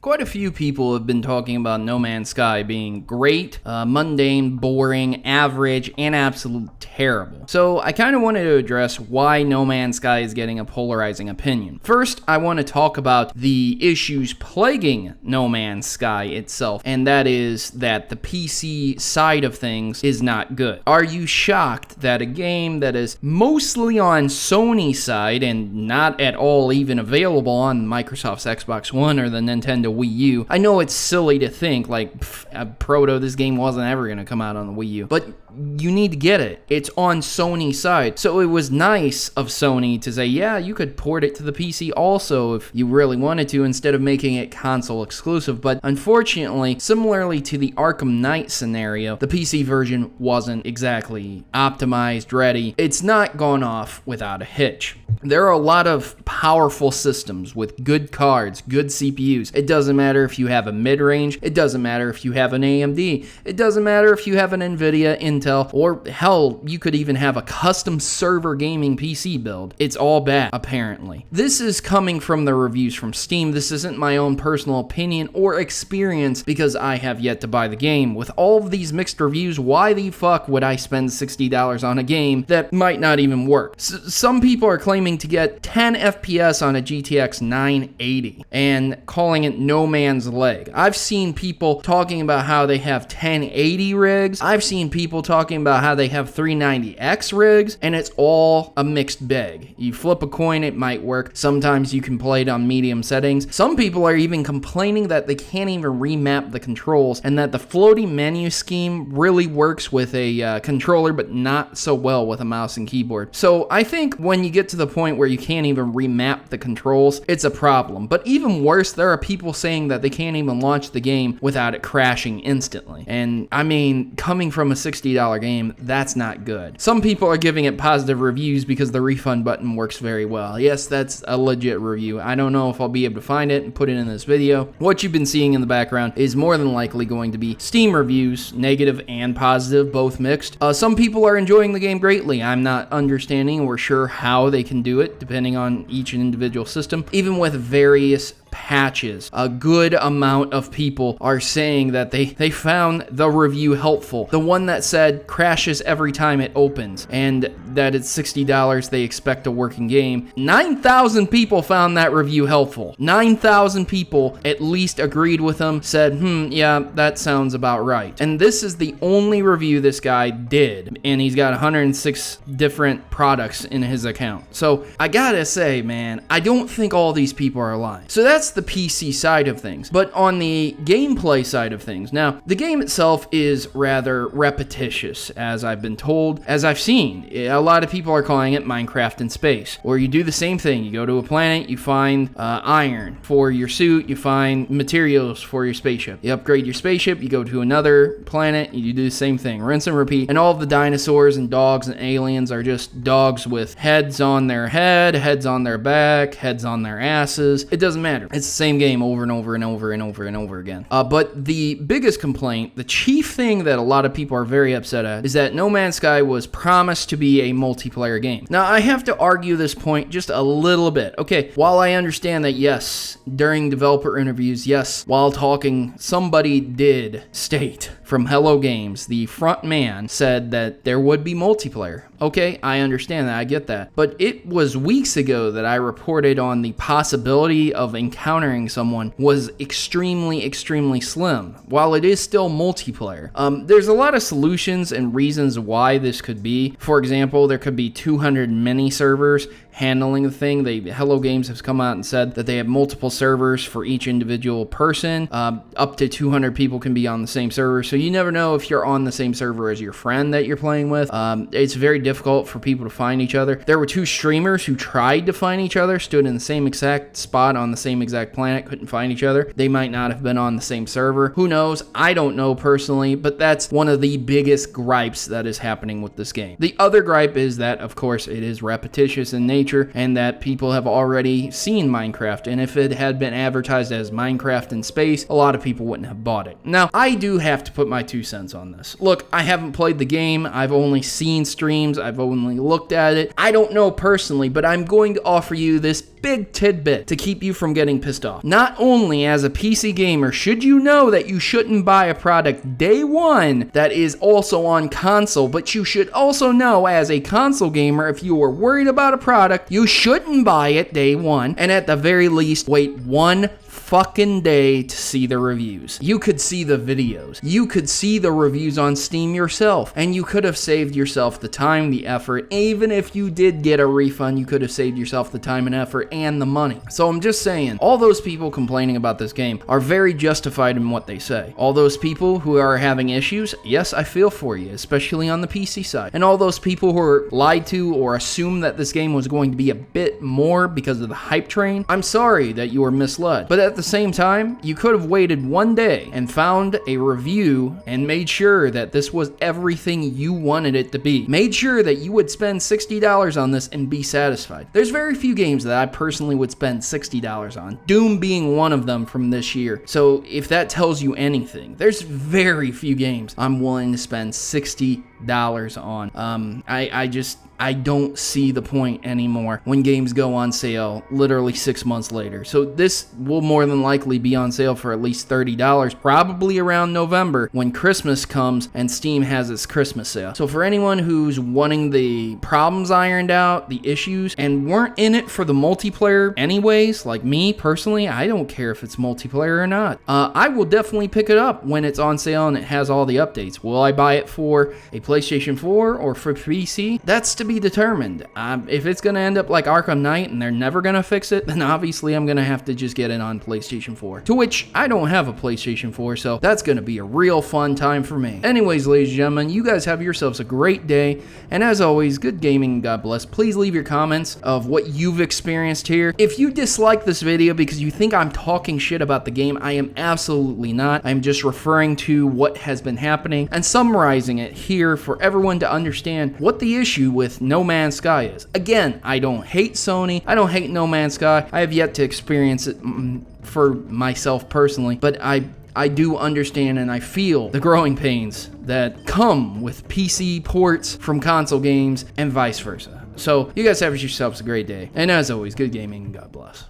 Quite a few people have been talking about No Man's Sky being great, mundane, boring, average, and absolute terrible. So I kind of wanted to address why No Man's Sky is getting a polarizing opinion. First, I want to talk about the issues plaguing No Man's Sky itself, and that is that the PC side of things is not good. Are you shocked that a game that is mostly on Sony's side and not at all even available on Microsoft's Xbox One or the Nintendo Wii U? I know it's silly to think, like, Proto, this game wasn't ever going to come out on the Wii U, but you need to get it. It's on Sony's side. So it was nice of Sony to say, yeah, you could port it to the PC also if you really wanted to, instead of making it console exclusive. But unfortunately, similarly to the Arkham Knight scenario, the PC version wasn't exactly optimized, ready. It's not gone off without a hitch. There are a lot of powerful systems with good cards, good CPUs. It doesn't matter if you have a mid-range. It doesn't matter if you have an AMD. It doesn't matter if you have an NVIDIA, Intel, or hell, you could even have a custom server gaming PC build. It's all bad, apparently. This is coming from the reviews from Steam. This isn't my own personal opinion or experience because I have yet to buy the game. With all of these mixed reviews, why the fuck would I spend $60 on a game that might not even work? Some people are claiming to get 10 FPS on a GTX 980 and calling it no man's leg. I've seen people talking about how they have 1080 rigs. I've seen people talking about how they have 390X rigs, and it's all a mixed bag. You flip a coin, it might work. Sometimes you can play it on medium settings. Some people are even complaining that they can't even remap the controls and that the floating menu scheme really works with a controller, but not so well with a mouse and keyboard. So I think when you get to the point where you can't even remap the controls, it's a problem. But even worse, there are people saying that they can't even launch the game without it crashing instantly. And I mean, coming from a $60 game, that's not good. Some people are giving it positive reviews because the refund button works very well. Yes, that's a legit review. I don't know if I'll be able to find it and put it in this video. What you've been seeing in the background is more than likely going to be Steam reviews, negative and positive, both mixed. Some people are enjoying the game greatly. I'm not understanding or sure how they can do it, depending on each individual system. Even with various patches, a good amount of people are saying that they found the review helpful. The one that said crashes every time it opens and that it's $60, they expect a working game. 9,000 people found that review helpful. 9,000 people at least agreed with them, said, yeah, that sounds about right. And this is the only review this guy did, and he's got 106 different products in his account. So I gotta say, man, I don't think all these people are lying. So that's the PC side of things. But on the gameplay side of things, now, the game itself is rather repetitious, as I've been told, as I've seen. A lot of people are calling it Minecraft in space, where you do the same thing. You go to a planet, you find iron for your suit, you find materials for your spaceship. You upgrade your spaceship, you go to another planet, you do the same thing, rinse and repeat. And all of the dinosaurs and dogs and aliens are just dogs with heads on their head, heads on their back, heads on their asses. It doesn't matter. It's the same game over and over and over and over and over again. But the biggest complaint, the chief thing that a lot of people are very upset at, is that No Man's Sky was promised to be a multiplayer game. Now, I have to argue this point just a little bit. Okay, while I understand that, yes, during developer interviews, yes, while talking, somebody did state from Hello Games, the front man said that there would be multiplayer. Okay, I understand that, I get that. But it was weeks ago that I reported on the possibility of encountering someone was extremely, extremely slim, while it is still multiplayer. There's a lot of solutions and reasons why this could be. For example, there could be 200 mini servers handling the thing. Hello Games has come out and said that they have multiple servers for each individual person. Up to 200 people can be on the same server, so you never know if you're on the same server as your friend that you're playing with. It's very difficult for people to find each other. There were two streamers who tried to find each other, stood in the same exact spot on the same exact planet, couldn't find each other. They might not have been on the same server. Who knows? I don't know personally, but that's one of the biggest gripes that is happening with this game. The other gripe is that, of course, it is repetitious in nature and that people have already seen Minecraft, and if it had been advertised as Minecraft in space, a lot of people wouldn't have bought it. Now, I do have to put my 2 cents on this. Look, I haven't played the game. I've only seen streams. I've only looked at it. I don't know personally, but I'm going to offer you this big tidbit to keep you from getting pissed off. Not only as a PC gamer should you know that you shouldn't buy a product day one that is also on console, but you should also know as a console gamer, if you are worried about a product, you shouldn't buy it day one, and at the very least wait one fucking day to see the reviews. You could see the videos. You could see the reviews on Steam yourself, and you could have saved yourself the time, the effort. Even if you did get a refund, you could have saved yourself the time and effort and the money. So I'm just saying, all those people complaining about this game are very justified in what they say. All those people who are having issues, yes, I feel for you, especially on the PC side. And all those people who are lied to or assumed that this game was going to be a bit more because of the hype train, I'm sorry that you were misled. But at the same time, you could have waited one day and found a review and made sure that this was everything you wanted it to be. Made sure that you would spend $60 on this and be satisfied. There's very few games that I personally would spend $60 on, Doom being one of them from this year. So if that tells you anything, there's very few games I'm willing to spend $60 on. I don't see the point anymore when games go on sale literally 6 months later. So this will more than likely be on sale for at least $30, probably around November when Christmas comes and Steam has its Christmas sale. So for anyone who's wanting the problems ironed out, the issues, and weren't in it for the multiplayer anyways, like me personally, I don't care if it's multiplayer or not. I will definitely pick it up when it's on sale and it has all the updates. Will I buy it for a PlayStation 4 or for PC? That's to be determined. If it's going to end up like Arkham Knight and they're never going to fix it, then obviously I'm going to have to just get it on PlayStation 4. To which I don't have a PlayStation 4, so that's going to be a real fun time for me. Anyways, ladies and gentlemen, you guys have yourselves a great day, and as always, good gaming and God bless. Please leave your comments of what you've experienced here. If you dislike this video because you think I'm talking shit about the game, I am absolutely not. I'm just referring to what has been happening and summarizing it here for everyone to understand what the issue with No Man's Sky is. Again, I don't hate Sony. I don't hate No Man's Sky. I have yet to experience it for myself personally, but I do understand and I feel the growing pains that come with PC ports from console games and vice versa. So you guys have yourselves a great day. And as always, good gaming and God bless.